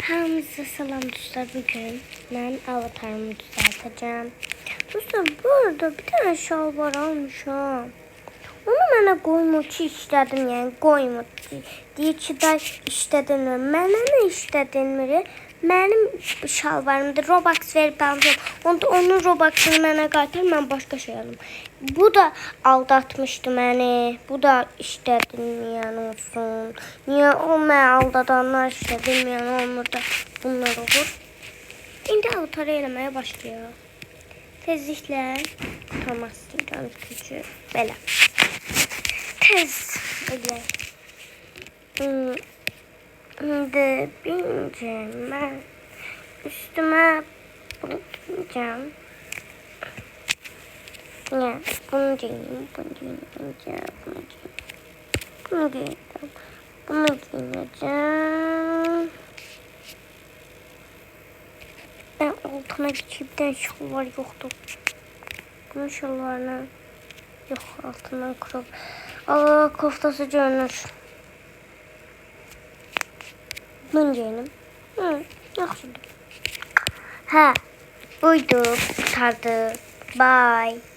Hamınıza salam dostlar. Bugün ben avatarımı düzelteceğim. Dostlar burada bir tane şalvar almışam. Onu mənə qoymucu işlədim, yəni qoymucu. Deyir ki, da işlədilmir. Mənə nə işlədilmir? Mənim şalvarımdır. Robux verib aldım. Onun Robux'ını mənə qaytar, mən başqa şey alım. Bu da aldatmışdı məni. Bu da işlədilməyən olsun. Niyə o mənə aldadanlar işlədilməyən olmur da bunlar olur? İndi avatarı eləməyə başlayaq. Tezliklə tutmaq istəyirəm gücü. Belə. Tez eləyək. İndi birinci mən üstümə bunu giyəcəm. Ya, bunu giyeyim, bunu giyeyim. Bunu giyeceğim. Ben altıma geçip de şalvar yoktu. Bunun şalvarına yok, altından krop. Allah, koftası görünür. Bunu giyelim. Yaxşıdır. Hə, buydu, qurtardı. Bye.